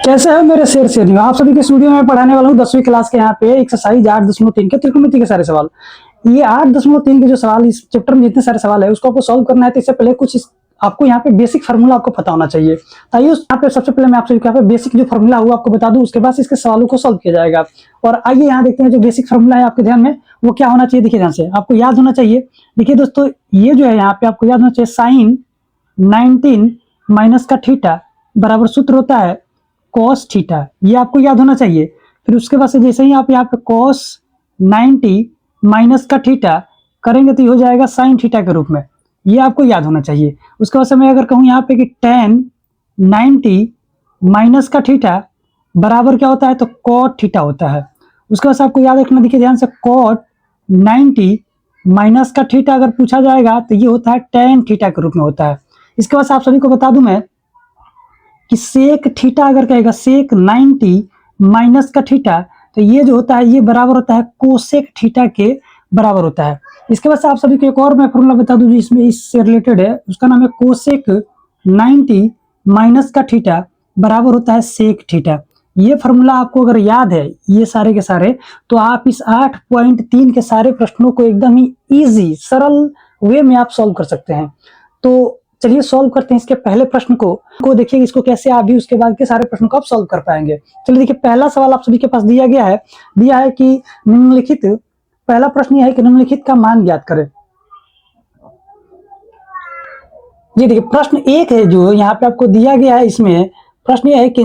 कैसे है मेरे शेर शेरियों। आप सभी के स्टूडियो में पढ़ाने वाला हूँ 10वीं क्लास के यहाँ पे एक्सरसाइज 8.3 के त्रिकोणमिति के सारे सवाल। ये 8.3 के जो सवाल इस चैप्टर में जितने सारे सवाल है उसको आपको सॉल्व करना है। तो इससे पहले कुछ आपको यहाँ पे बेसिक फार्मूला आपको पता होना चाहिए। ताकि यहाँ पे सबसे पहले मैं आपसे यहाँ पे बेसिक जो फार्मूला हुआ आपको बता दूं, उसके बाद इसके सवालों को सॉल्व किया जाएगा। और आइए यहाँ देखते हैं जो बेसिक फार्मूला है आपके ध्यान में वो क्या होना चाहिए। देखिए ध्यान से, आपको याद होना चाहिए। देखिए दोस्तों, ये जो है यहाँ पे आपको याद होना चाहिए साइन 19 माइनस का थीटा बराबर सूत्र होता है कॉस थीटा। ये आपको याद होना चाहिए। फिर उसके बाद से जैसे ही आप यहाँ पे कॉस 90 माइनस का थीटा करेंगे तो ये हो जाएगा साइन थीटा के रूप में। ये आपको याद होना चाहिए। उसके बाद से मैं अगर कहूँ यहाँ पे कि tan 90 माइनस का थीटा बराबर क्या होता है तो कॉट थीटा होता है। उसके बाद से आपको याद रखना, देखिए ध्यान से, कॉट 90 माइनस का थीटा अगर पूछा जाएगा तो ये होता है tan थीटा के रूप में होता है। इसके बाद से आप सभी को बता दूं मैं कि सेक थीटा अगर कहेगा सेक 90 माइनस का थीटा तो ये जो होता है ये बराबर होता है कोसेक थीटा के बराबर होता है। इसके बाद से आप सभी को एक और मैं फॉर्मूला बता दूं जो इसमें इससे रिलेटेड है, उसका नाम है कोसेक 90 माइनस का थीटा बराबर होता है सेक थीटा। ये फार्मूला आपको अगर याद है ये सारे के सारे, तो आप इस 8.3 के सारे प्रश्नों को एकदम ही इजी सरल वे में आप सॉल्व कर सकते हैं। तो चलिए सॉल्व करते हैं इसके पहले प्रश्न को देखिए इसको कैसे आप भी उसके बाद के सारे प्रश्नों को आप सॉल्व कर पाएंगे। चलिए देखिए, पहला सवाल आप सभी के पास दिया है कि निम्नलिखित, पहला प्रश्न यह है कि निम्नलिखित का मान ज्ञात करें। ये देखिए प्रश्न एक है जो यहाँ पे आपको दिया गया है। इसमें प्रश्न यह है कि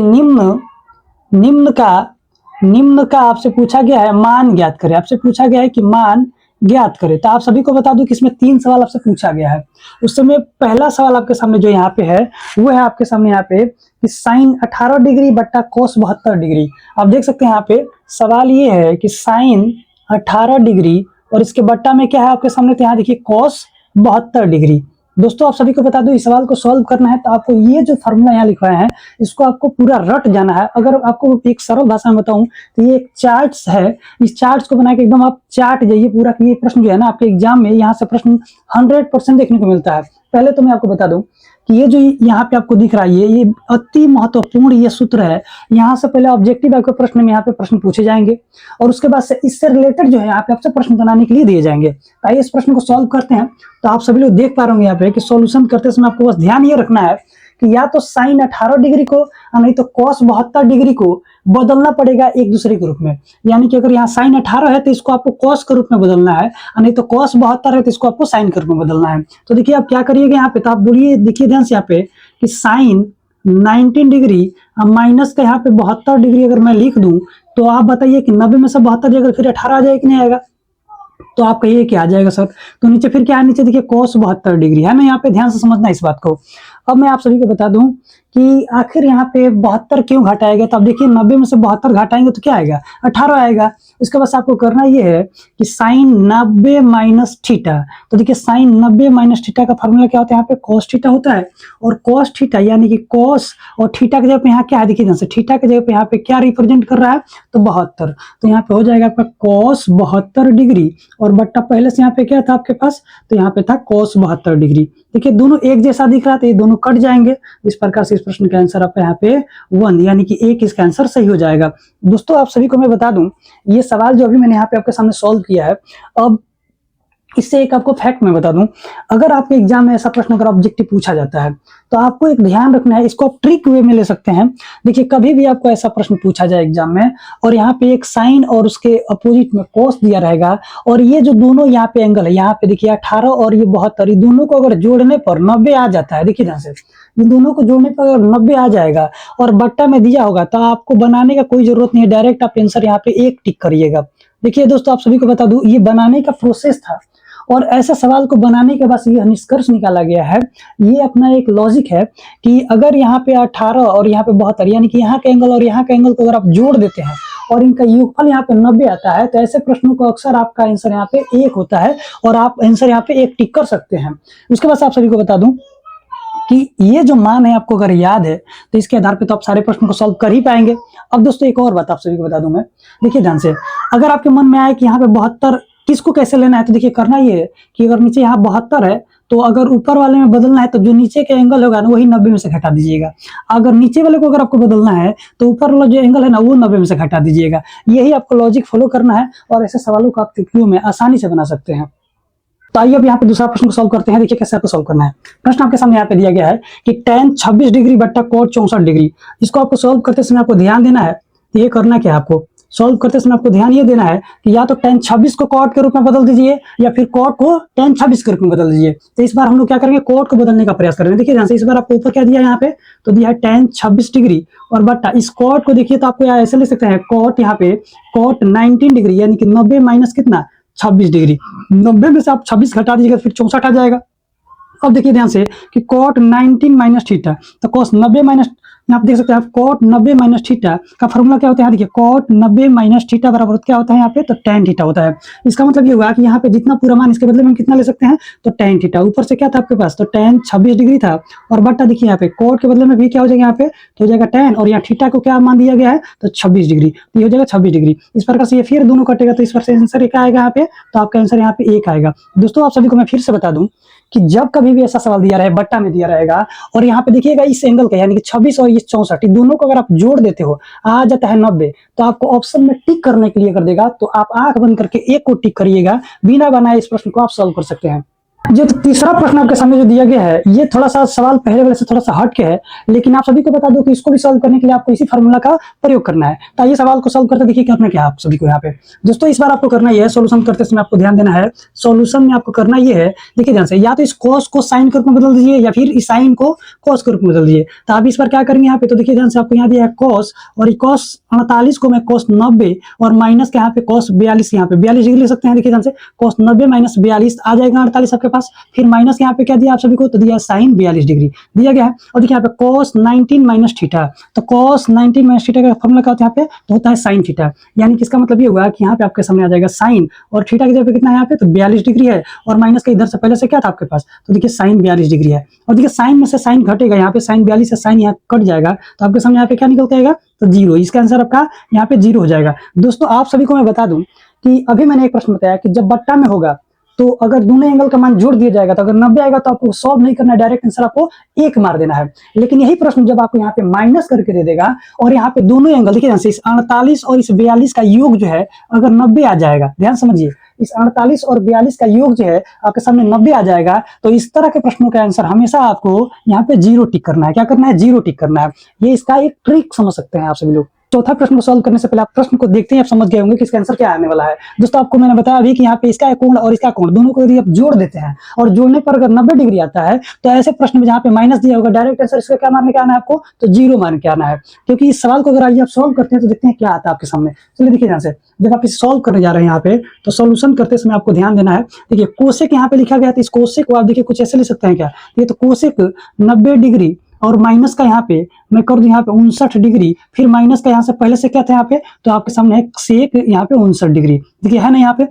निम्न का आपसे पूछा गया है मान ज्ञात करें। आपसे पूछा गया है कि मान ज्ञात करें। तो आप सभी को बता दूं कि इसमें 3 सवाल आपसे पूछा गया है। उस समय पहला सवाल आपके सामने जो यहाँ पे है वो है आपके सामने यहाँ पे कि साइन 18 डिग्री बट्टा कोस 72 डिग्री। आप देख सकते हैं यहाँ पे सवाल ये है कि साइन 18 डिग्री और इसके बट्टा में क्या है आपके सामने, तो यहाँ देखिए कोस 72 डिग्री। दोस्तों आप सभी को बता दूं इस सवाल को सॉल्व करना है तो आपको ये जो फार्मूला यहाँ लिखवाया है इसको आपको पूरा रट जाना है। अगर आपको एक सरल भाषा में बताऊं तो ये एक चार्ट्स है। इस चार्ट्स को बना के एकदम आप चार्ट जाइए पूरा कि ये प्रश्न जो है ना आपके एग्जाम में यहाँ से प्रश्न 100% देखने को मिलता है। पहले तो मैं आपको बता दूं कि ये जो यहाँ पे आपको दिख रहा है ये अति महत्वपूर्ण ये सूत्र है। यहाँ से पहले ऑब्जेक्टिव आपके प्रश्न में यहाँ पे प्रश्न पूछे जाएंगे और उसके बाद से इससे रिलेटेड जो है यहाँ पे आपसे प्रश्न बनाने के लिए दिए जाएंगे। आइए इस प्रश्न को सॉल्व करते हैं। तो आप सभी लोग देख पा रहे होंगे यहाँ पे कि सॉल्यूशन करते समय आपको बस ध्यान ये रखना है कि या तो साइन 18 डिग्री को और नहीं तो कॉस 72 डिग्री को बदलना पड़ेगा एक दूसरे के रूप में। यानी कि अगर यहाँ साइन 18 है तो इसको आपको कॉस के रूप में बदलना है और नहीं तो कॉस 72 है तो इसको आपको साइन के रूप में बदलना है। तो देखिए आप क्या करिएगा यहाँ पे, तो आप बोलिए, देखिए ध्यान से यहाँ पे कि साइन 19 डिग्री माइनस का यहाँ पे 72 डिग्री अगर मैं लिख दूं तो आप बताइए कि 90 में से 72 जाएगा फिर 18 आ जाएगा कि नहीं आएगा। तो आप कहिए कि आ जाएगा सर। तो नीचे फिर क्या है, नीचे देखिए cos 72 डिग्री है ना। यहाँ पे ध्यान से समझना इस बात को। अब मैं आप सभी को बता दूं कि आखिर यहाँ पे 72 क्यों घटाएगा। तो अब देखिए 90 में से 72 घटाएंगे तो क्या आएगा, 18 आएगा। इसके बाद आपको करना ये है कि साइन 90 माइनस थीटा। तो देखिए साइन 90 माइनस थीटा का फॉर्मूला क्या होता है, यहाँ पे cos थीटा होता है। और cos थीटा यानी कि cos और थीटा के जगह पे यहाँ क्या है, देखिए जैसे थीटा के जगह पे यहाँ पे क्या रिप्रेजेंट कर रहा है तो 72। तो यहाँ पे हो जाएगा आपका cos 72 डिग्री और बट्टा पहले से यहाँ पे क्या था आपके पास, तो यहाँ पे था cos 72 डिग्री। देखिए दोनों एक जैसा दिख रहा था, ये दोनों कट जाएंगे। इस प्रकार से इस प्रश्न का आंसर आपका यहाँ पे 1 यानी कि एक इसका आंसर सही हो जाएगा। दोस्तों आप सभी को मैं बता दूं ये सवाल जो अभी मैंने यहाँ पे आपके सामने सॉल्व किया है, अब इससे एक आपको फैक्ट मैं बता दूं, अगर आपके एग्जाम में ऐसा प्रश्न अगर ऑब्जेक्टिव पूछा जाता है तो आपको एक ध्यान रखना है, इसको आप ट्रिक वे में ले सकते हैं। देखिए कभी भी आपको ऐसा प्रश्न पूछा जाए एग्जाम में और यहाँ पे एक साइन और उसके अपोजिट में कॉस दिया रहेगा और ये जो दोनों यहाँ पे एंगल है, यहाँ पे देखिए 18 और ये 72, दोनों को अगर जोड़ने पर 90 आ जाता है। देखिए ध्यान से, इन दोनों को जोड़ने पर अगर 90 आ जाएगा और बट्टा में दिया होगा तो आपको बनाने का कोई जरूरत नहीं है, डायरेक्ट आप आंसर यहाँ पे एक टिक करिएगा। देखिए दोस्तों आप सभी को बता दूं ये बनाने का प्रोसेस था और ऐसा सवाल को बनाने के बाद ये निष्कर्ष निकाला गया है। ये अपना एक लॉजिक है कि अगर यहाँ पे 18 और यहाँ पे 72 यानी कि यहाँ का एंगल और यहाँ का एंगल को अगर आप जोड़ देते हैं और इनका योगफल यहाँ पे 90 आता है तो ऐसे प्रश्नों को अक्सर आपका आंसर यहाँ पे 1 होता है और आप आंसर यहाँ पे 1 टिक कर सकते हैं। उसके बाद आप सभी को बता दूं कि ये जो मान है आपको अगर याद है तो इसके आधार पे तो आप सारे प्रश्नों को सॉल्व कर ही पाएंगे। अब दोस्तों एक और बात आप सभी को बता दूं मैं, देखिए ध्यान से, अगर आपके मन में आए कि यहाँ पे 72 किसको कैसे लेना है तो देखिए करना ये है कि अगर नीचे यहाँ 72 है तो अगर ऊपर वाले में बदलना है तो जो नीचे के एंगल होगा ना वही 90 में से घटा दीजिएगा। अगर नीचे वाले को अगर आपको बदलना है तो ऊपर वाला जो एंगल है ना वो 90 में से घटा दीजिएगा। यही आपको लॉजिक फॉलो करना है और ऐसे सवालों को आप क्यू में आसानी से बना सकते हैं। तो आइए अब यहाँ पे दूसरा प्रश्न को सॉल्व करते हैं। देखिए कैसे आपको सॉल्व करना है। प्रश्न आपके सामने यहाँ पे दिया गया है कि tan 26 डिग्री बट्टा cot 64 डिग्री। इसको आपको सॉल्व करते समय आपको ध्यान देना है, ये करना क्या है, आपको सॉल्व करते समय आपको ध्यान ये देना है कि या तो tan 26 को cot के रूप में बदल दीजिए या फिर cot को tan 26 के रूप में बदल दीजिए। तो इस बार हम लोग क्या करेंगे, cot को बदलने का प्रयास करेंगे। देखिए ध्यान से, इस बार आपको ऊपर क्या दिया है यहाँ पे, तो दिया है tan 26 डिग्री और बट्टा इस cot को देखिए तो आपको यहाँ ऐसे लिख सकते हैं cot यहाँ पे cot 19 डिग्री यानी कि 90 माइनस कितना 26 डिग्री। 90 में से आप 26 घटा दीजिएगा फिर 64 आ जाएगा। अब देखिए ध्यान से कि cot 19 माइनस थीटा, तो cos 90 माइनस, यहाँ आप देख सकते हैं cot 90 माइनस थीटा का फॉर्मूला क्या होता है, देखिए cot 90 माइनस थीटा बराबर क्या होता है यहाँ पे, तो tan थीटा होता है। इसका मतलब ये हुआ कि यहाँ पे जितना पूरा मान इसके बदले में कितना ले सकते हैं, तो tan थीटा। ऊपर से क्या था आपके पास, तो tan 26 डिग्री था और बट्टा देखिए यहाँ पे cot के बदले में भी क्या हो जाएगा यहाँ पे, तो हो जाएगा tan और यहाँ थीटा को क्या मान दिया गया है, तो 26 डिग्री, तो ये हो जाएगा 26 डिग्री। इस प्रकार से ये फिर दोनों कटेगा तो इस पर से आंसर क्या आएगा यहाँ पे, तो आपका आंसर यहाँ पे 1 आएगा। दोस्तों आप सभी को मैं फिर से बता दूं कि जब कभी भी ऐसा सवाल दिया रहे, बट्टा में दिया रहेगा और यहाँ पे देखिएगा इस एंगल का यानी कि 26 और ये 64 दोनों को अगर आप जोड़ देते हो आ जाता है 90, तो आपको ऑप्शन में टिक करने के लिए कर देगा। तो आप आंख बंद करके 1 को टिक करिएगा, बिना बनाए इस प्रश्न को आप सॉल्व कर सकते हैं। जो तीसरा प्रश्न आपके सामने जो दिया गया है ये थोड़ा सा सवाल पहले वाले से थोड़ा सा हट के है, लेकिन आप सभी को बता दो कि इसको भी सॉल्व करने के लिए आपको इसी फार्मूला का प्रयोग करना है। तो ये सवाल को सॉल्व करते देखिए करना क्या है आप सभी को यहाँ पे। दोस्तों इस बार आपको करना ये है, सोल्यूशन करते समय आपको ध्यान देना है, सोल्यूशन में आपको करना ये है, देखिए ध्यान से, या तो इस cos को साइन के रूप में बदल दीजिए या फिर इस साइन को cos के रूप में बदल दीजिए। तो आप इस बार क्या करेंगे यहाँ पे, तो देखिए ध्यान से आपको यहाँ दिया है cos और cos 48 को मैं cos 90 और माइनस के यहाँ पे cos 42, यहाँ पे 42 डिग्री ले सकते हैं। देखिए ध्यान से cos 90 माइनस 42 आ जाएगा 48 आपके पास, फिर माइनस यहाँ पे क्या दिया आप सभी को, तो दिया साइन 42 डिग्री दिया गया है। और देखिए यहाँ पे cos 19 माइनस थीटा, तो cos 19 माइनस थीटा का फॉर्मूला क्या होता है यहाँ पे, तो होता है साइन थीटा। यानी कि इसका मतलब ये हुआ कि यहाँ पे आपके सामने आ जाएगा साइन और थीटा की जगह पे कितना है यहाँ पे, तो 42 डिग्री है और माइनस के इधर से पहले से क्या था आपके पास, तो देखिए साइन 42 डिग्री है। और देखिए साइन में से साइन घटेगा, यहाँ पे साइन 42 से साइन यहाँ कट जाएगा, तो आपके सामने यहाँ पे क्या निकल के आएगा, तो 0। इसका आंसर आपका यहाँ पे 0 हो जाएगा। दोस्तों आप सभी को मैं बता दूं कि अभी मैंने एक प्रश्न बताया कि जब बट्टा में होगा तो अगर दोनों एंगल का मान जोड़ दिया जाएगा तो अगर 90 आएगा तो आपको सॉल्व नहीं करना है, डायरेक्ट आंसर आपको 1 मार देना है। लेकिन यही प्रश्न जब आपको यहाँ पे माइनस करके दे देगा और यहाँ पे दोनों एंगल देखिए इस 48 और इस 42 का योग जो है अगर 90 आ जाएगा, ध्यान समझिए, इस 48 और 42 का योग जो है आपके सामने 90 आ जाएगा, तो इस तरह के प्रश्नों का आंसर हमेशा आपको यहाँ पे 0 टिक करना है। क्या करना है, 0 टिक करना है। ये इसका एक ट्रिक समझ सकते हैं आप सभी लोग। चौथा प्रश्न को सॉल्व करने से पहले आप प्रश्न को देखते ही आप समझ गए होंगे कि इसका आंसर क्या आने वाला है। दोस्तों आपको मैंने बताया अभी कि यहाँ पे इसका कोण और इसका कोण दोनों को यदि आप जोड़ देते हैं और जोड़ने पर अगर 90 डिग्री आता है तो ऐसे प्रश्न में जहाँ पे माइनस दिया होगा डायरेक्ट आंसर इसका क्या मारने के आना है आपको, तो 0 मान के आना है। क्योंकि इस सवाल को अगर आज आप सॉल्व करते हैं तो देखते हैं क्या आता है आपके सामने। चलिए देखिए ध्यान से, जब आप इसे सॉल्व करने जा रहे हैं यहाँ पे तो सोल्यूशन करते समय आपको ध्यान देना है। देखिए कोसेक यहाँ पे लिखा गया है, तो इस कोसेक को आप देखिए कुछ ऐसे ले सकते हैं क्या, ये तो कोसेक 90 डिग्री और माइनस का यहाँ पे मैं कर दूं यहाँ पे 59 डिग्री, फिर माइनस का यहाँ से पहले से क्या था यहाँ पे, तो आपके सामने है सेक यहाँ पे 59 डिग्री। देखिए है ना यहाँ पे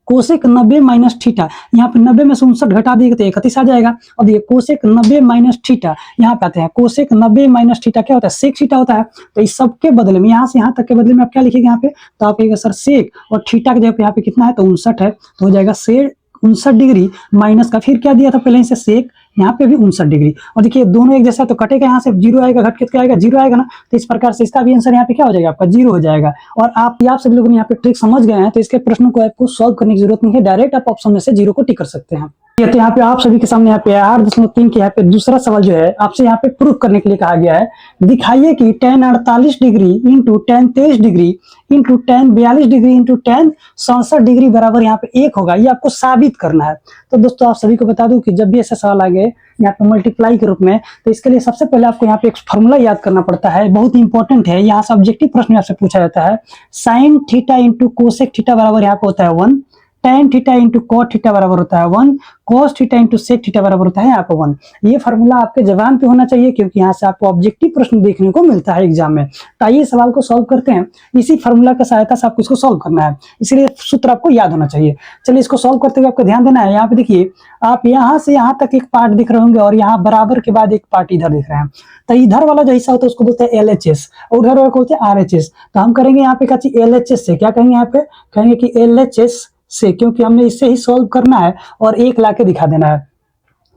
कोसेक 90 माइनस थीटा, यहाँ पे 90 में से 59 घटा दिएगा तो 31 आ जाएगा। और ये कोसेक 90 माइनस थीटा यहाँ पे आते हैं, कोसेक 90 माइनस थीटा क्या होता है, सेक थीटा होता है। तो इस सब के बदले में यहाँ से यहाँ तक के बदले में आप क्या लिखेंगे यहाँ पे, तो आप कहिएगा सर सेक और थीटा के जगह पे यहाँ पे कितना है, तो 59 है, तो हो जाएगा सेक 59 डिग्री माइनस का फिर क्या दिया था पहले से सेक यहाँ पे भी 59 डिग्री। और देखिए दोनों एक जैसा तो कटेगा, यहाँ से 0 आएगा, घट के क्या आएगा 0 आएगा ना, तो इस प्रकार से इसका भी आंसर यहाँ पे क्या हो जाएगा आपका 0 हो जाएगा। और आप सभी लोगों ने यहाँ पे ट्रिक समझ गए हैं, तो इसके प्रश्नों को आपको सॉल्व करने की जरूरत नहीं है, डायरेक्ट आप ऑप्शन में से 0 को टिक कर सकते हैं। तो यहाँ पे आप सभी के सामने यहाँ पे 8.3 के यहाँ पे दूसरा सवाल जो है आपसे यहाँ पे प्रूफ करने के लिए कहा गया है। दिखाइए कि tan 48 degree into tan 23 degree into tan 42 degree into tan 67 degree बराबर यहाँ पे 1 होगा, ये आपको साबित करना है। तो दोस्तों आप सभी को बता दूं कि जब भी ऐसा सवाल आ गए यहाँ पे मल्टीप्लाई के रूप में, तो इसके लिए सबसे पहले आपको यहाँ पे एक फॉर्मूला याद करना पड़ता है, बहुत इंपॉर्टेंट है। यहाँ से ऑब्जेक्टिव प्रश्न आपसे पूछा जाता है, sine theta into cosec theta बराबर यहाँ पे होता है 1, tan theta into cot theta बराबर होता है 1, cos theta into sec theta बराबर होता है यहाँ पे 1। ये फार्मूला आपके जबान पे होना चाहिए क्योंकि यहाँ से आपको ऑब्जेक्टिव प्रश्न देखने को मिलता है एग्जाम में। तो आइए सवाल को सॉल्व करते हैं, इसी फार्मूला की सहायता से आपको इसको सॉल्व करना है, इसलिए सूत्र आपको याद होना चाहिए। चलिए इसको सॉल्व करते हुए आपको ध्यान देना है। यहाँ पे देखिए आप यहाँ से यहाँ तक एक पार्ट दिख रहे होंगे और यहाँ बराबर के बाद एक पार्ट इधर दिख रहे हैं, तो इधर वाला जो हिस्सा होता है उसको बोलते हैं LHS और उधर वाला बोलते हैं RHS। तो हम करेंगे यहाँ पे क्या चीज LHS से, क्या कहेंगे यहाँ पे, कहेंगे कि LHS से, क्योंकि हमने इससे ही सॉल्व करना है और 1 ला के दिखा देना है।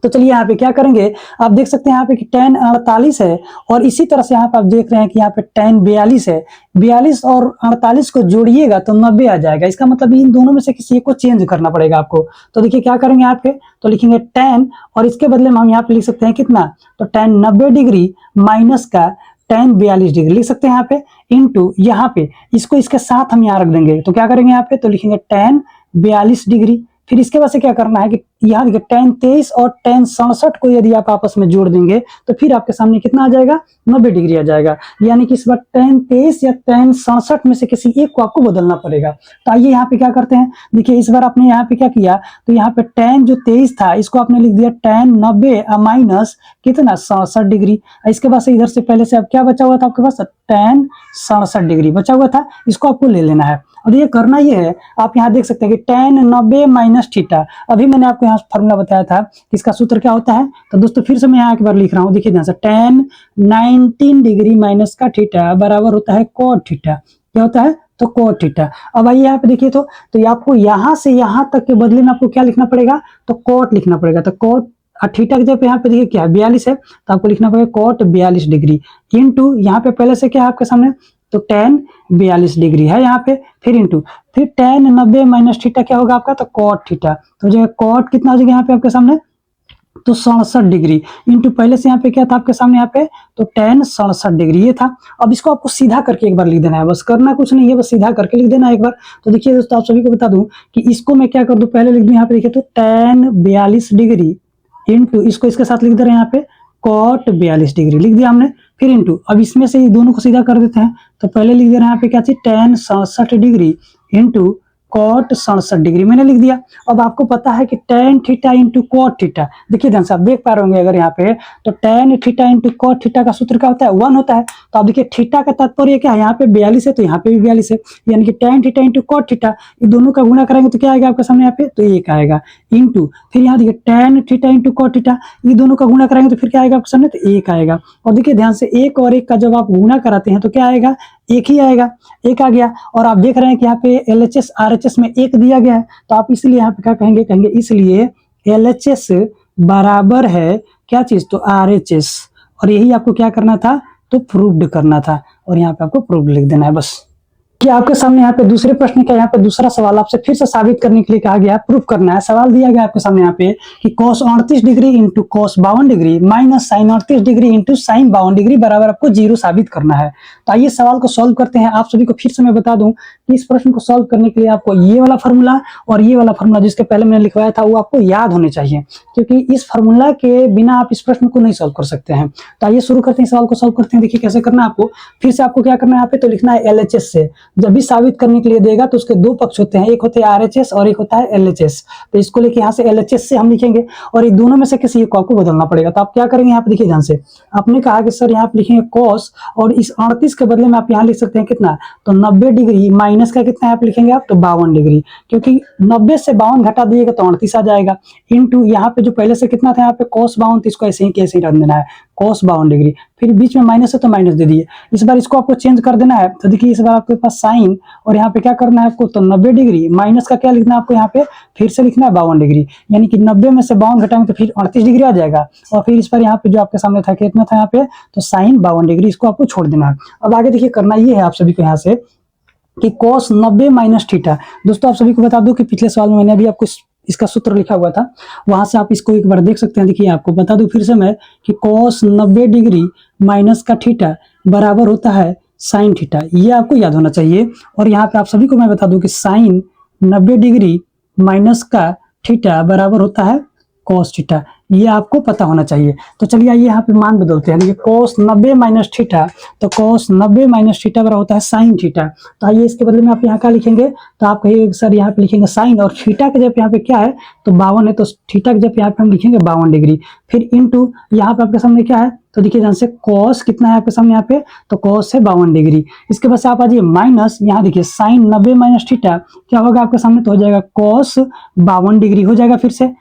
तो चलिए यहाँ पे क्या करेंगे, आप देख सकते हैं यहाँ पे कि tan 48 है, और इसी तरह से यहाँ पे आप देख रहे हैं कि यहाँ पे tan 42 है। 42 और 48 को जोड़िएगा तो 90 आ जाएगा। इसका मतलब इन दोनों में से किसी एक को चेंज करना पड़ेगा आपको। तो देखिए क्या करेंगे यहाँ पे, तो लिखेंगे tan, और इसके बदले में हम यहाँ पे लिख सकते हैं कितना, तो tan 90 डिग्री माइनस का tan 42 डिग्री लिख सकते हैं यहाँ पे, इंटू यहाँ पे इसको इसके साथ हम यहाँ रख देंगे। तो क्या करेंगे यहाँ पे, तो लिखेंगे tan 42 डिग्री। फिर इसके बाद से क्या करना है कि यहाँ देखिए tan 23 और tan 67 को यदि आप आपस में जोड़ देंगे तो फिर आपके सामने कितना आ जाएगा, 90 डिग्री आ जाएगा। यानी कि इस बार tan 23 या tan 67 में से किसी एक को आपको बदलना पड़ेगा। तो आइए यहाँ पे क्या करते हैं, देखिए इस बार आपने यहाँ पे क्या किया, तो यहाँ पे tan जो 23 था इसको आपने लिख दिया tan 90 माइनस कितना 67 डिग्री। इसके बाद से इधर से पहले से अब क्या बचा हुआ था आपके पास, tan 67 डिग्री बचा हुआ था, इसको आपको ले लेना है। और ये करना ये है, आप यहाँ देख सकते हैं कि tan 90 माइनस थीटा, अभी मैंने आपको यहाँ फॉर्मूला बताया था कि इसका सूत्र क्या होता है। तो दोस्तों फिर से मैं यहाँ एक बार लिख रहा हूँ, देखिए ध्यान से, tan 19 डिग्री माइनस का थीटा बराबर होता है cot थीटा। क्या होता है, तो cot थीटा। अब आइए यहाँ पे देखिए, तो आपको यहाँ से यहाँ तक के बदले में आपको क्या लिखना पड़ेगा, तो cot लिखना पड़ेगा। तो cot थीटा की जगह यहाँ पे देखिए क्या है, 42 है, तो आपको लिखना पड़ेगा cot 42 डिग्री इंटू यहाँ पे पहले से क्या है आपके सामने, तो tan 42 डिग्री है यहाँ पे, फिर इंटू फिर tan 90 माइनस थीटा क्या होगा आपका, तो cot थीटा। तो जो cot कितना हो जाएगा यहाँ पे आपके सामने, तो 67 डिग्री इंटू पहले से यहाँ पे क्या था आपके सामने यहाँ पे, तो tan 67 डिग्री ये था। अब इसको आपको सीधा करके एक बार लिख देना है, बस करना कुछ नहीं है, बस सीधा करके लिख देना है एक बार। तो देखिए दोस्तों आप सभी को बता दूं कि इसको मैं क्या कर दूं, पहले लिख दूं यहाँ पे देखिए, तो tan 42 डिग्री इंटू इसको इसके साथ लिख दे रहे हैं यहाँ पे cot 42 डिग्री लिख दिया हमने, फिर इंटू अब इसमें से दोनों को सीधा कर देते हैं। तो पहले लिख दे रहे हैं यहाँ पे क्या चीज, tan 67 degree into cot 67 degree मैंने लिख दिया। अब आपको पता है कि tan theta into cot theta, देखिए ध्यान से आप देख पा रहे होंगे अगर यहाँ पे, तो tan theta into cot theta का सूत्र क्या होता है, 1 होता है। तो आप देखिए थीटा का तात्पर्य क्या है, यहाँ पे 42 है तो यहाँ पे भी 42 है, यानी कि tan theta into cot theta, ये दोनों का गुणा करेंगे तो क्या आएगा आपके सामने यहाँ पे, तो 1 आएगा, इंटू फिर यहाँ देखिए tan theta into cot theta, ये दोनों का गुणा करेंगे तो फिर क्या आएगा आपके सामने, तो 1 आएगा। और देखिए ध्यान से 1 और 1 का जब आप गुणा कराते हैं तो क्या आएगा, 1 ही आएगा, 1 आ गया। और आप देख रहे हैं कि यहाँ पे LHS RHS में 1 दिया गया है, तो आप इसलिए यहाँ पे क्या कहेंगे, कहेंगे इसलिए LHS बराबर है क्या चीज, तो RHS। और यही आपको क्या करना था, तो प्रूव्ड करना था, और यहाँ पे आपको प्रूव्ड लिख देना है बस। कि आपके सामने यहाँ पे दूसरे प्रश्न का यहाँ पे दूसरा सवाल आपसे फिर से साबित करने के लिए कहा गया है, प्रूफ करना है। सवाल दिया गया आपके सामने यहाँ पे कि cos 38 degree into cos 52 degree minus sin 38 degree into sin 52 degree बराबर आपको 0 साबित करना है। तो आइए सवाल को सॉल्व करते हैं। आप सभी को फिर से मैं बता दूं कि इस प्रश्न को सॉल्व करने के लिए आपको ये वाला फॉर्मूला और ये वाला फॉर्मूला जिसके पहले मैंने लिखवाया था वो आपको याद होने चाहिए, क्योंकि इस फॉर्मूला के बिना आप इस प्रश्न को नहीं सॉल्व कर सकते हैं। तो आइए शुरू करते हैं, सवाल को सॉल्व करते हैं। देखिए कैसे करना है आपको, फिर से आपको क्या करना है यहाँ पे, तो लिखना है LHS से। जब भी साबित करने के लिए देगा तो उसके दो पक्ष होते हैं, एक होते हैं RHS और एक होता है LHS। तो इसको लेके यहाँ से LHS से हम लिखेंगे और इन दोनों में से किसी एक को आपको बदलना पड़ेगा। तो आप क्या करेंगे यहाँ पे, देखिए ध्यान से, आपने कहा कि सर यहाँ पे लिखेंगे cos और इस 38 के बदले में आप यहाँ लिख सकते हैं कितना, तो 90 डिग्री माइनस का कितना यहाँ पे लिखेंगे आप, तो 52 डिग्री, क्योंकि 90 से 52 घटा दिएगा तो 38 आ जाएगा, इंटू यहाँ पे जो पहले से कितना था यहाँ पे cos 52, तो इसको ऐसे ही कैसे ही रख देना है cos 52 डिग्री, फिर बीच में माइनस है तो माइनस दे दिए। इस बार इसको आपको चेंज कर देना है। तो देखिए इस बार आपके पास साइन और यहाँ पे क्या करना है आपको, तो 90 डिग्री माइनस का क्या लिखना है आपको, यहाँ पे फिर से लिखना है 52 डिग्री, यानी कि 90 में से 52 घटाएंगे तो फिर 38 डिग्री आ जाएगा। और फिर इस पर यहाँ पे जो आपके सामने था कितना था यहाँ पे, तो साइन 52 डिग्री, इसको आपको छोड़ देना है। अब आगे देखिए करना ये है आप सभी को यहाँ से कि cos 90 माइनस थीटा। दोस्तों आप सभी को बता दूं कि पिछले सवाल में मैंने अभी आपको इसका सूत्र लिखा हुआ था, वहां से आप इसको एक बार देख सकते हैं। देखिए आपको बता दूं फिर से मैं कि cos 90 डिग्री माइनस का थीटा बराबर होता है साइन थीटा, ये आपको याद होना चाहिए। और यहाँ पे आप सभी को मैं बता दूं कि साइन 90 डिग्री माइनस का थीटा बराबर होता है cos थीटा, ये आपको पता होना चाहिए। तो चलिए आइए यहाँ पे मान बदलते हैं। देखिए cos 90 माइनस थीटा, तो cos 90 माइनस थीटा बराबर होता है साइन थीटा। तो आइए इसके बदले में आप यहाँ क्या लिखेंगे, तो आप कहिए सर यहाँ पे लिखेंगे साइन और थीटा के जब यहाँ पे क्या है, तो 52 है, तो थीटा के जब यहाँ पे हम लिखेंगे 52 डिग्री, फिर इंटू यहाँ पे आपके सामने क्या है, तो देखिए ध्यान से cos कितना है आपके सामने यहाँ पे, तो cos है 52 डिग्री। इसके बाद से आप आ जाइए माइनस, यहाँ देखिए साइन 90 माइनस थीटा क्या होगा आपके सामने, तो हो जाएगा cos 52 डिग्री हो जाएगा फिर से,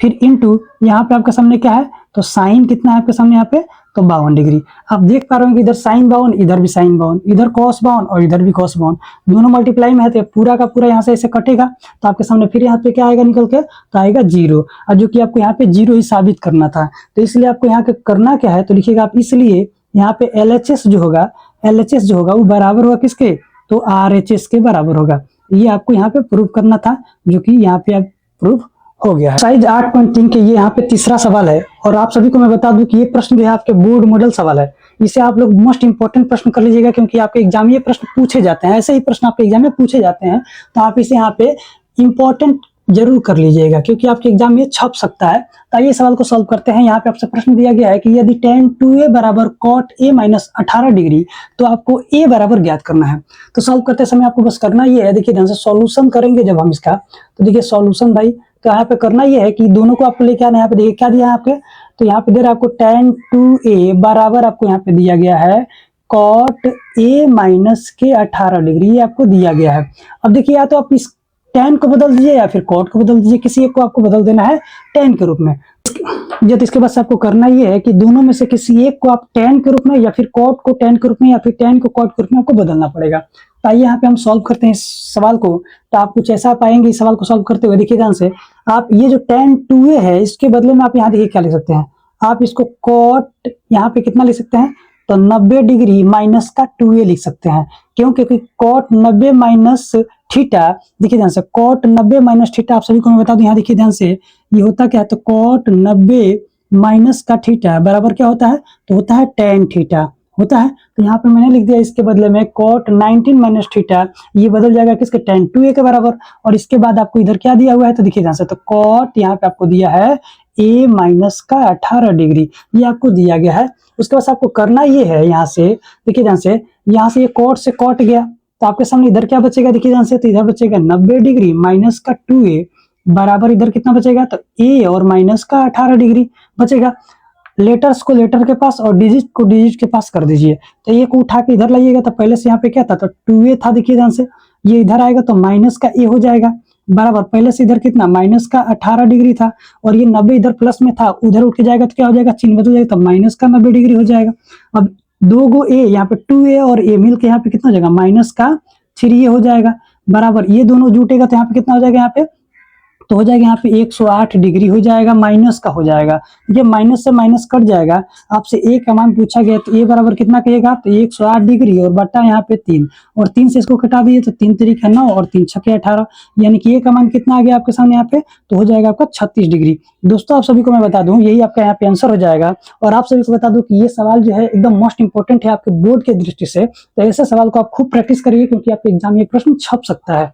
फिर इंटू यहाँ पे आपके सामने क्या है, तो साइन कितना है आपके सामने यहाँ पे, तो 52 डिग्री। आप देख पा रहे हो कि इधर साइन 52, इधर भी साइन 52, इधर cos 52 और इधर भी cos 52, दोनों मल्टीप्लाई में है तो पूरा का पूरा यहाँ से ऐसे कटेगा, तो आपके सामने फिर यहाँ पे क्या आएगा निकल के, तो आएगा 0, और जो कि आपको यहाँ पे 0 ही साबित करना था। तो इसलिए आपको यहाँ पे करना क्या है, तो लिखिएगा आप, इसलिए यहाँ पे LHS जो होगा वो बराबर होगा किसके, तो RHS के बराबर होगा। ये आपको यहाँ पे प्रूव करना था, जो कि यहाँ पे आप प्रूव हो गया है। साइज 8.3 के ये यहाँ पे तीसरा सवाल है, और आप सभी को मैं बता दूं कि ये प्रश्न जो है आपके बोर्ड मॉडल सवाल है। इसे आप लोग मोस्ट इंपोर्टेंट प्रश्न कर लीजिएगा, क्योंकि आपके एग्जाम ये प्रश्न पूछे जाते हैं, ऐसे ही प्रश्न आपके एग्जाम में पूछे जाते हैं, तो आप इसे यहाँ पे इंपॉर्टेंट जरूर कर लीजिएगा, क्योंकि आपके एग्जाम में छप सकता है। तो ये सवाल को सॉल्व करते हैं। यहाँ पे आपसे प्रश्न दिया गया है कि यदि tan 2a बराबर cot a माइनस 18 डिग्री, तो आपको a बराबर ज्ञात करना है। तो सॉल्व करते समय आपको बस करना ये है, देखिए ध्यान से सॉल्यूशन करेंगे जब हम इसका, तो देखिए सॉल्यूशन भाई, तो यहाँ पे करना ये है कि दोनों को आपको लेके आना है। यहाँ पे देखिए क्या दिया है आपके, तो यहाँ पे दे रहा है आपको tan 2a बराबर आपको यहाँ पे दिया गया है cot a माइनस के 18 डिग्री, ये आपको दिया गया है। अब देखिए या तो आप इस tan को बदल दीजिए या फिर cot को बदल दीजिए, किसी एक को आपको बदल देना है tan के रूप में। तो इसके बाद आपको करना ये है कि दोनों में से किसी एक को आप tan के रूप में, या फिर cot को tan के रूप में, या फिर tan को cot के रूप में आपको बदलना पड़ेगा। तो आइए यहाँ पे हम सॉल्व करते हैं इस सवाल को। तो आप कुछ ऐसा पाएंगे इस सवाल को सॉल्व करते हुए, देखिए ध्यान से, आप ये जो tan 2a है इसके बदले में आप यहाँ देखिए क्या लिख सकते हैं, आप इसको cot यहाँ पे कितना लिख सकते हैं, तो 90 डिग्री माइनस का 2a लिख सकते हैं। क्यों, क्योंकि cot 90 माइनस थीटा, देखिए ध्यान से cot 90 माइनस थीटा, आप सभी को मैं बता दूं, यहाँ देखिए ध्यान से, ये होता क्या है, तो cot 90 माइनस का थीटा बराबर क्या होता है, तो होता है tan थीटा होता है। तो यहाँ पे मैंने लिख दिया इसके बदले में cot 19 माइनस थीटा, ये बदल जाएगा किसके, tan 2a के बराबर। और इसके बाद आपको इधर क्या दिया हुआ है, तो देखिए ध्यान से, तो cot यहाँ पे आपको दिया है a माइनस का 18 डिग्री, ये आपको दिया गया है। उसके बाद आपको करना ये है, यहाँ से देखिए ध्यान से, यहाँ से ये cot से cot गया, तो आपके सामने इधर क्या बचेगा, देखिए ध्यान से, तो इधर बचेगा 90 डिग्री माइनस का 2a बराबर इधर कितना बचेगा, तो a और माइनस का 18 डिग्री बचेगा। लेटर्स को लेटर के पास और डिजिट को डिजिट के पास कर दीजिए। तो ए को उठा के इधर लाइएगा, तो पहले से यहाँ पे क्या था, तो 2a था, देखिए ध्यान से, ये इधर आएगा तो माइनस का a हो जाएगा बराबर, पहले से इधर कितना माइनस का 18 डिग्री था, और ये 90 इधर प्लस में था, उधर उठ के जाएगा तो क्या हो जाएगा, चिन्ह बदल जाएगा, तो माइनस का 90 डिग्री हो जाएगा। अब दो गो a, यहाँ पे 2a और a मिल के यहाँ पे कितना हो जाएगा, माइनस का 3a हो जाएगा बराबर, ये दोनों जुटेगा तो यहाँ पे कितना हो जाएगा, यहाँ पे तो हो जाएगा यहाँ पे 108 डिग्री हो जाएगा, माइनस का हो जाएगा। ये माइनस से माइनस कट जाएगा, आपसे ए का मान पूछा गया, तो ए बराबर कितना कहिएगा, तो 108 डिग्री और बटा यहाँ पे 3, और 3 से इसको कटा दिए तो 3 तरीका 9 और 3 छके 18, यानी कि ए का मान कितना आ गया आपके सामने यहाँ पे, तो हो जाएगा आपका 36 डिग्री। दोस्तों आप सभी को मैं बता दूं, यही आपका यहाँ पे आंसर हो जाएगा। और आप सभी को बता दूं कि ये सवाल जो है एकदम मोस्ट इंपोर्टेंट है आपके बोर्ड के दृष्टि से, तो ऐसे सवाल को आप खूब प्रैक्टिस करिए, क्योंकि आपके एग्जाम में प्रश्न छप सकता है।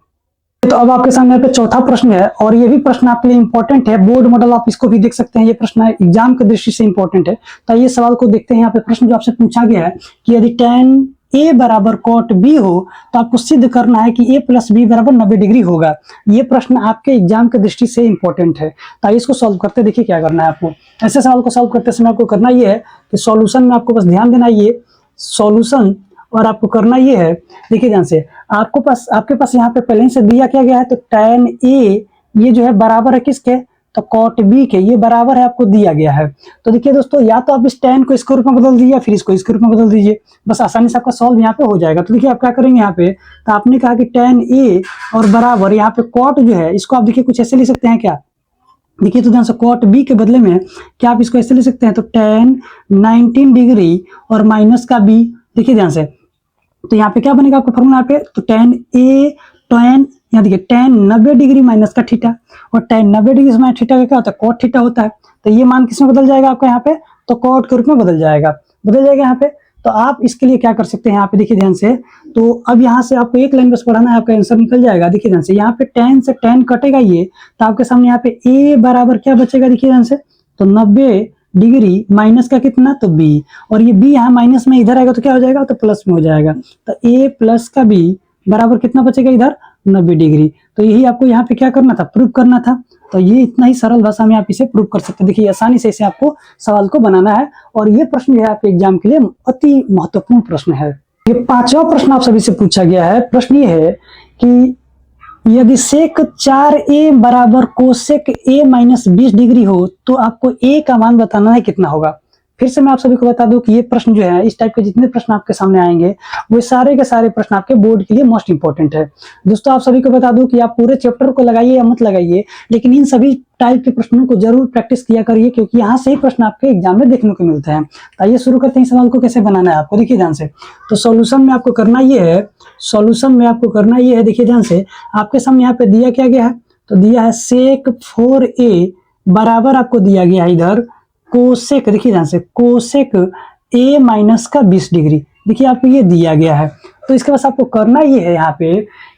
तो अब आपके सामने पे चौथा प्रश्न है, और ये भी प्रश्न आपके लिए इंपॉर्टेंट है, बोर्ड मॉडल आप इसको भी देख सकते हैं, ये प्रश्न एग्जाम के दृष्टि से इंपॉर्टेंट है। तो ये सवाल को देखते हैं। यहाँ पे प्रश्न जो आपसे पूछा गया है कि यदि tan a बराबर cot b हो, तो आपको सिद्ध करना है कि a प्लस b बराबर 90 डिग्री होगा। ये प्रश्न आपके एग्जाम के दृष्टि से इंपॉर्टेंट है। तो इसको सॉल्व करते देखिए क्या करना है आपको। ऐसे सवाल को सॉल्व करते समय आपको करना ये है कि सॉल्यूशन में आपको बस ध्यान देना, ये सॉल्यूशन, और आपको करना ये है, देखिए ध्यान से, आपके पास यहाँ पे पहले से दिया क्या गया है, तो tan a ये जो है बराबर है किसके, तो cot b के, ये बराबर है आपको दिया गया है। तो देखिए दोस्तों, या तो आप इस tan को इसके रूप में बदल दीजिए, फिर इसको इसके रूप में बदल दीजिए, बस आसानी से आपका सॉल्व यहाँ पे हो जाएगा। तो देखिए आप क्या करेंगे यहाँ पे, तो आपने कहा कि tan a और बराबर यहाँ पे cot जो है, इसको आप देखिए कुछ ऐसे लिख सकते हैं क्या, देखिए तो ध्यान से cot b के बदले में क्या आप इसको ऐसे लिख सकते हैं, तो tan 19 डिग्री और माइनस का b, देखिए ध्यान से, तो यहाँ पे क्या बनेगा आपका फॉर्मूला यहाँ पे, तो tan यहाँ देखिए tan 90 डिग्री माइनस का थीटा, और tan 90 डिग्री माइनस थीटा का क्या होता है, cot थीटा होता है। तो ये मान किसमें बदल जाएगा आपका यहाँ पे, तो cot के रूप में बदल जाएगा यहाँ पे। तो आप इसके लिए क्या कर सकते हैं, यहाँ पे देखिए ध्यान से, तो अब यहाँ से आपको एक लाइन बस पढ़ाना है, आपका आंसर निकल जाएगा। देखिए ध्यान से, यहाँ पे tan से tan कटेगा ये, तो आपके सामने यहाँ पे a बराबर क्या बचेगा, देखिए ध्यान से, तो 90 डिग्री माइनस का कितना, तो b, और ये b यहाँ माइनस में इधर आएगा तो क्या हो जाएगा, तो प्लस में हो जाएगा। तो a प्लस का b बराबर कितना बचेगा इधर, 90 डिग्री। तो यही आपको यहाँ पे क्या करना था, प्रूव करना था। तो ये इतना ही सरल भाषा में आप इसे प्रूव कर सकते हैं। देखिए आसानी से इसे आपको सवाल को बनाना है, और ये प्रश्न जो है आपके एग्जाम के लिए अति महत्वपूर्ण प्रश्न है। ये 5वां प्रश्न आप सभी से पूछा गया है। प्रश्न ये है कि यदि सेक 4a बराबर कोसेक a माइनस 20 डिग्री हो तो आपको a का मान बताना है कितना होगा। फिर से मैं आप सभी को बता दूं कि ये प्रश्न जो है, इस टाइप के जितने प्रश्न आपके सामने आएंगे वो सारे के सारे प्रश्न आपके बोर्ड के लिए मोस्ट इंपॉर्टेंट है। दोस्तों आप सभी को बता दूं कि आप पूरे चैप्टर को लगाइए या मत लगाइए, लेकिन इन सभी टाइप के प्रश्नों को जरूर प्रैक्टिस किया करिए, क्योंकि यहाँ से ही प्रश्न आपके एग्जाम में देखने को मिलते हैं। तो आइए शुरू करते हैं सवाल को कैसे बनाना है आपको, देखिए ध्यान से। तो सॉल्यूशन में आपको करना ये है, देखिए ध्यान से, आपके सामने यहाँ पे दिया क्या गया है, तो दिया है सेक 4a बराबर आपको दिया गया है इधर कोसेक, देखिए ध्यान से, कोसेक a माइनस का 20 डिग्री, देखिए आपको ये दिया गया है। तो इसके बाद आपको करना ये है, यहाँ पे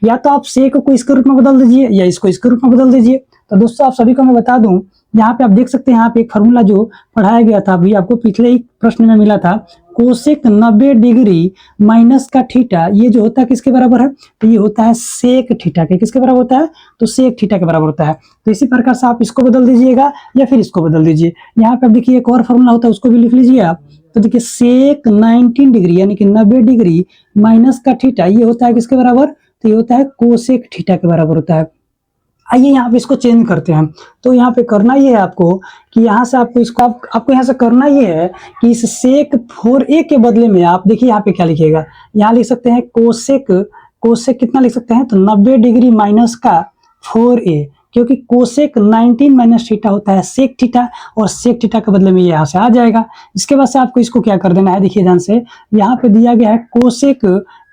या तो आप सेक को इसके रूप में बदल दीजिए या इसको इसके रूप में बदल दीजिए। तो दोस्तों आप सभी को मैं बता दूं, यहाँ पे आप देख सकते हैं, यहाँ पे एक फार्मूला जो पढ़ाया गया था अभी आपको पिछले ही प्रश्न में मिला था, कोसेक 90 डिग्री माइनस का थीटा, ये जो होता है किसके बराबर है, तो ये होता है सेक थीटा के, किसके बराबर होता है, तो सेक थीटा के बराबर होता है। तो इसी प्रकार से आप इसको बदल दीजिएगा या फिर इसको बदल दीजिए। यहाँ पे देखिए एक और फार्मूला होता है, उसको भी लिख लीजिए आप। तो देखिए सेक 19 डिग्री यानी कि 90 डिग्री माइनस का थीटा, ये होता है किसके बराबर, तो ये होता है कोसेक थीटा के बराबर होता है। आइए यहाँ पे इसको चेंज करते हैं। तो यहाँ पे करना ये है आपको कि यहाँ से आपको इसको आपको यहाँ से करना ये है कि इस सेक 4a के बदले में आप देखिए यहाँ पे क्या लिखिएगा, यहाँ लिख सकते हैं कोसेक कितना लिख सकते हैं, तो 90 डिग्री माइनस का 4a, क्योंकि कोसेक 19 माइनस थीटा होता है सेक थीटा, और सेक थीटा के बदले में ये यहाँ से आ जाएगा। इसके बाद से आपको इसको क्या कर देना है, देखिए ध्यान से, यहाँ पे दिया गया है कोसेक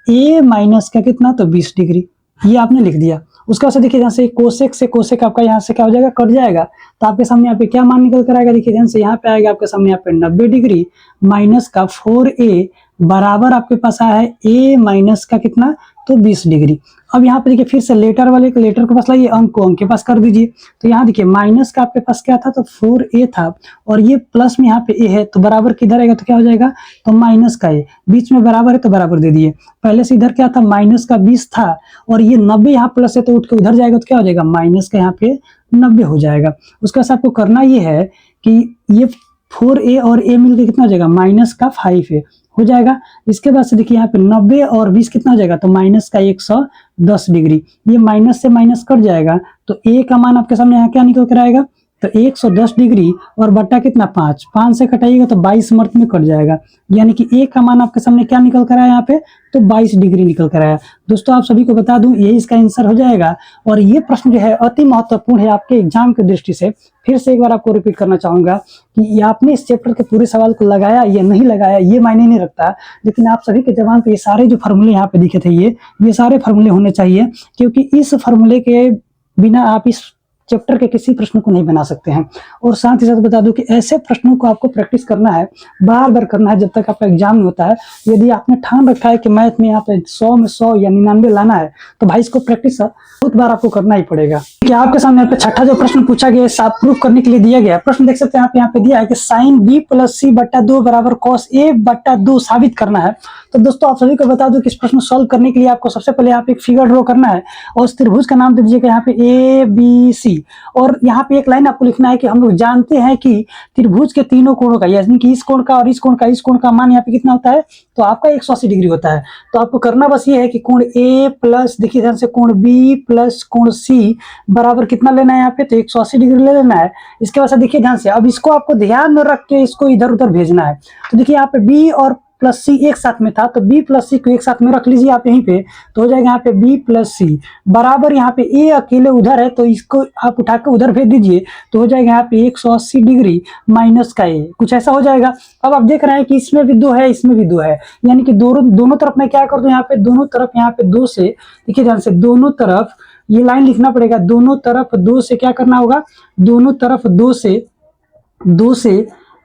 a माइनस का कितना, तो 20 डिग्री, ये आपने लिख दिया। उसके बाद से देखिए ध्यान से, कोसेक से कोसेक आपका यहाँ से क्या हो जाएगा, कट जाएगा। तो आपके सामने यहाँ पे क्या मान निकल कर आएगा, देखिए ध्यान से, यहाँ पे आएगा आपके सामने यहाँ पे 90 डिग्री माइनस का 4a बराबर आपके पास आया है a माइनस का कितना, तो 20 डिग्री। अब यहाँ पे देखिए फिर से लेटर के पास लाइए, अंक को अंक के पास कर दीजिए। तो यहाँ देखिए माइनस का आपके पास क्या था, तो 4a था, और ये प्लस में यहाँ पे a है, तो बराबर किधर आएगा, तो क्या हो जाएगा, तो माइनस का a, बीच में बराबर है तो बराबर दे दिए। पहले से इधर क्या था, माइनस का 20 था, और ये 90 यहाँ प्लस है तो उठ के उधर जाएगा, तो क्या हो जाएगा, माइनस का यहाँ पे 90 हो जाएगा। उसके बाद आपको करना ये है कि ये 4a और a मिलकर कितना हो जाएगा, माइनस का 5a हो जाएगा। इसके बाद से देखिए यहाँ पे 90 और 20 कितना हो जाएगा, तो माइनस का 110 डिग्री, ये माइनस से माइनस कट जाएगा, तो a का मान आपके सामने यहाँ क्या निकल कर आएगा, तो 110 डिग्री और बट्टा कितना 5 से कटाइएगा तो 22 मर्थ में कट जाएगा, यानी कि a का मान आपके सामने क्या निकल कर आया यहाँ पे, तो 22 डिग्री निकल कर आया। दोस्तों आप सभी को बता दूं यही इसका आंसर हो जाएगा, और ये प्रश्न जो है अति महत्वपूर्ण है आपके एग्जाम की दृष्टि से। फिर से एक बार आपको रिपीट करना चाहूंगा कि आपने इस चैप्टर के पूरे सवाल को लगाया या नहीं लगाया ये मायने नहीं रखता, लेकिन आप सभी के जवाब पे ये सारे जो फार्मूले यहाँ पे दिखे थे ये सारे फार्मूले होने चाहिए, क्योंकि इस फार्मूले के बिना आप इस चैप्टर के किसी प्रश्न को नहीं बना सकते हैं। और साथ ही साथ बता दूं कि ऐसे प्रश्नों को आपको प्रैक्टिस करना है, बार बार करना है जब तक आपका एग्जाम नहीं होता है। यदि आपने ठान रखा है कि मैथ में यहाँ पे 100 में 100 या 99 लाना है, तो भाई इसको प्रैक्टिस बहुत बार आपको करना ही पड़ेगा। कि आपके सामने यहाँ पे छठा जो प्रश्न पूछा गया है प्रूफ करने के लिए दिया गया प्रश्न देख सकते हैं आप, यहाँ पे दिया है कि साइन b प्लस सी बट्टा 2 बराबर कॉस a बट्टा 2 साबित करना है। तो दोस्तों आप सभी को बता दूं कि इस प्रश्न सॉल्व करने के लिए आपको सबसे पहले यहाँ पे एक फिगर ड्रॉ करना है, और उस त्रिभुज का नाम दे दीजिएगा यहाँ पे ABC, और यहाँ पे एक लाइन आपको लिखना है कि हम लोग जानते हैं कि त्रिभुज के तीनों कोणों का, यानी कि इस कोण का और इस कोण का मान यहाँ पे कितना होता है, तो आपका 180 डिग्री होता है। तो आपको करना बस ये है कि कोण A प्लस, देखिए ध्यान से, कोण B प्लस कोण C बराबर कितना लेना है यहाँ पे, तो 180 डिग्री ले लेना है। इसके बाद से देखिए ध्यान से, अब इसको आपको ध्यान में रख के इसको इधर उधर भेजना है। तो देखिए यहाँ पे B और प्लस सी एक साथ में था, तो B प्लस सी को एक साथ में रख लीजिए आप यहीं पे, तो हो जाएगा यहाँ पे B प्लस सी बराबर, यहाँ पे A अकेले उधर है तो इसको आप उठा के उधर भेज दीजिए, तो हो जाएगा यहाँ पे 180 डिग्री माइनस का A, कुछ ऐसा हो जाएगा। अब आप देख रहे हैं कि इसमें भी 2 है, इसमें भी 2 है, यानी कि दोनों तरफ मैं क्या कर दूं, यहाँ पे दोनों तरफ यहाँ पे 2 से, देखिए ध्यान से, दोनों तरफ ये लाइन लिखना पड़ेगा, दोनों तरफ 2 से क्या करना होगा, दोनों तरफ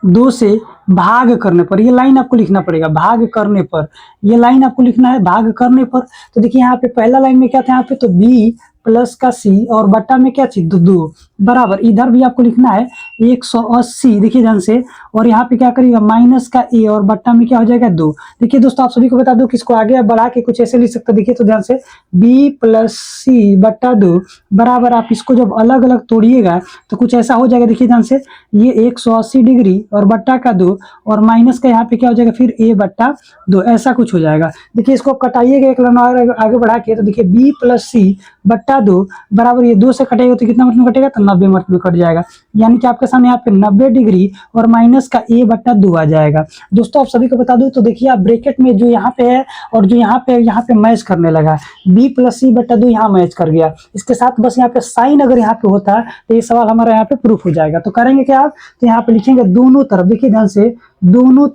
2 से भाग करने पर, ये लाइन आपको लिखना पड़ेगा, भाग करने पर, ये लाइन आपको लिखना है भाग करने पर। तो देखिए यहाँ पे पहला लाइन में क्या था, यहाँ पे तो B प्लस का C और बट्टा में क्या चीज 2 बराबर, इधर भी आपको लिखना है 180, देखिए ध्यान से, और यहाँ पे क्या करिएगा माइनस का A और बट्टा में क्या हो जाएगा 2। देखिए दोस्तों आप सभी को बता दो कि इसको आगे बढ़ा के कुछ ऐसे लिख सकते हैं, देखिए तो ध्यान से, B प्लस C बट्टा 2 बराबर, आप इसको जब अलग अलग तोड़िएगा तो कुछ ऐसा हो जाएगा, देखिए ध्यान से, ये 180 डिग्री और बट्टा का 2 और माइनस का यहाँ पे क्या हो जाएगा फिर A बट्टा 2, ऐसा कुछ हो जाएगा। देखिए इसको कटाइएगा एक लाइन आगे बढ़ा के, तो देखिए B प्लस C बट्टा बट्टा 2 बराबर ये 2 से कटेगा तो कितना मतलब कटेगा, तो 90 मतलब कट जाएगा। यानी कि आपके सामने यहाँ पे 90 डिग्री और माइनस का a बट्टा 2 आ जाएगा। दोस्तों आप सभी को बता दूं तो देखिए आप ब्रैकेट में जो यहाँ पे है और जो यहाँ पे मैच करने लगा, b प्लस c बट्टा 2 यहाँ मैच कर गया। इसके साथ बस यहाँ पे साइन अगर यहाँ पे होता तो ये सवाल हमारा यहाँ पे प्रूफ हो जाएगा। तो करेंगे क्या आप, तो यहाँ पे लिखेंगे दोनों तरफ, देखिए ध्यान से, दोनों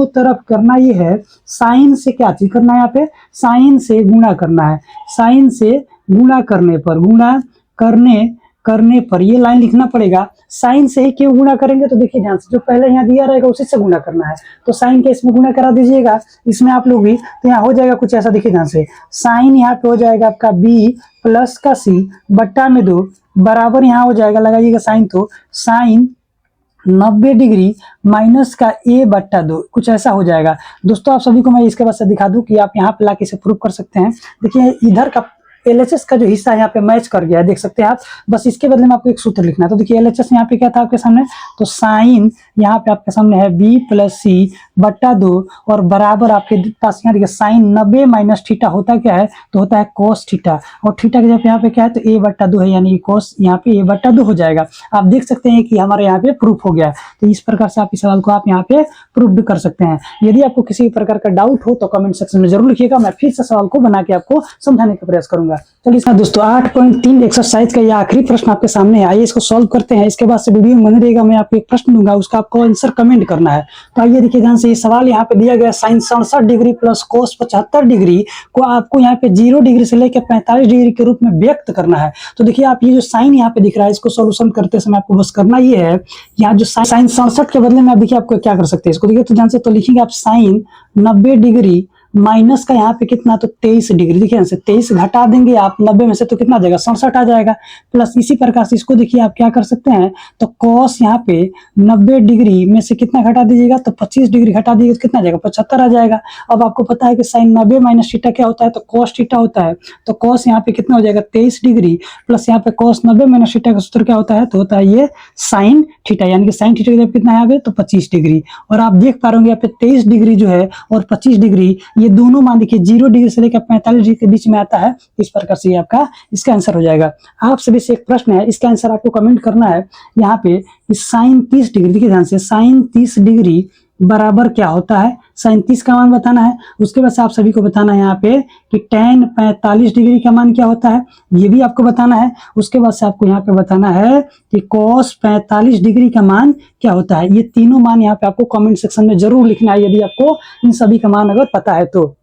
तरफ करना ये है, साइन से क्या चीज करना है, यहाँ पे साइन से गुणा करना है। साइन से गुणा करने पर ये लाइन लिखना पड़ेगा। साइन से ही क्यों गुणा करेंगे, तो देखिए ध्यान से, जो पहले यहाँ दिया रहेगा उसी से गुणा करना है। तो साइन के इसमें गुणा करा दीजिएगा, इसमें आप लोग भी, तो यहाँ हो जाएगा कुछ ऐसा, देखिए ध्यान से, साइन यहाँ पे हो जाएगा आपका b प्लस का c बट्टा में 2 बराबर यहाँ हो जाएगा, लगाइएगा साइन, तो साइन 90 डिग्री माइनस का a बट्टा 2, कुछ ऐसा हो जाएगा। दोस्तों आप सभी को मैं इसके बाद से दिखा दूं कि आप यहाँ पे लाके इसे प्रूव कर सकते हैं। देखिए इधर का LHS का जो हिस्सा यहाँ पे मैच कर गया है, देख सकते हैं आप। बस इसके बदले में आपको एक सूत्र लिखना है। तो देखिए LHS यहाँ पे क्या था आपके सामने, तो साइन यहाँ पे आपके सामने है b प्लस c बट्टा 2 और बराबर आपके पास यहाँ देखिए साइन 90 माइनस थीटा होता क्या है, तो होता है कोस थीटा, और थीटा के जब यहाँ पे क्या है, तो a बट्टा 2 है, यानी कोस यहाँ पे a बट्टा 2 हो जाएगा। आप देख सकते हैं कि हमारे यहाँ पे प्रूफ हो गया। तो इस प्रकार से आप इस सवाल को आप यहाँ पे प्रूफ भी कर सकते हैं। यदि आपको किसी प्रकार का डाउट हो तो कमेंट सेक्शन में जरूर लिखिएगा, मैं फिर से सवाल को बना के आपको समझाने का प्रयास करूंगा। चलिए दोस्तों 8.3 एक्सरसाइज का यह आखिरी प्रश्न आपके सामने है, आइए इसको सॉल्व करते हैं। इसके बाद से वीडियो में बने रहेगा, मैं आपको एक प्रश्न दूंगा, उसका आपको आंसर कमेंट करना है। तो आइए देखिए ध्यान से, ये सवाल यहाँ पे दिया गया, sine 67 degree plus cos 75 degree को आपको यहाँ पे 0 डिग्री से लेकर 45 डिग्री के रूप में व्यक्त करना है। तो देखिए आप ये जो साइन यहाँ पे दिख रहा है, इसको सोल्यूशन करते समय आपको बस करना ये है, यहाँ जो साइन 67 के बदले में आप देखिए आपको क्या कर सकते हैं, इसको देखिए तो ध्यान से, तो लिखेंगे आप साइन 90 डिग्री माइनस का यहाँ पे कितना, तो 23 डिग्री, देखिए यहाँ से 23 घटा देंगे आप 90 में से, तो कितना आ जाएगा, 67 आ जाएगा। प्लस इसी प्रकार से इसको देखिए आप क्या कर सकते हैं, तो कॉस यहाँ पे 90 डिग्री में से कितना घटा दीजिएगा, तो 25 डिग्री घटा दीजिएगा, तो कितना आ जाएगा, 75 आ जाएगा। अब आपको पता है कि साइन 90 माइनस थीटा क्या होता है, तो कॉस थीटा होता है। तो कॉस यहाँ पे कितना हो जाएगा, 23 डिग्री प्लस यहाँ पे कॉस 90 माइनस थीटा का सूत्र क्या होता है, तो होता है ये साइन थीटा, यानी कि साइन थीटा कितना है, तो 25 डिग्री। और आप देख पा रहे होंगे यहाँ पे 23 डिग्री जो है और 25 डिग्री, ये दोनों मान देखिए 0 डिग्री से लेकर 45 डिग्री के बीच में आता है। इस प्रकार से ये आपका इसका आंसर हो जाएगा। आप सभी से एक प्रश्न है, इसका आंसर आपको कमेंट करना है यहाँ पे कि साइन 30 डिग्री, देखिए ध्यान से, साइन 30 डिग्री बराबर क्या होता है, साइन 30 का मान बताना है। उसके बाद से आप सभी को बताना है यहाँ पे कि tan 45 डिग्री का मान क्या होता है, ये भी आपको बताना है। उसके बाद से आपको यहाँ पे बताना है कि cos 45 डिग्री का मान क्या होता है। ये तीनों मान यहाँ पे आपको कमेंट सेक्शन में जरूर लिखना है, यदि आपको इन सभी का मान अगर पता है तो।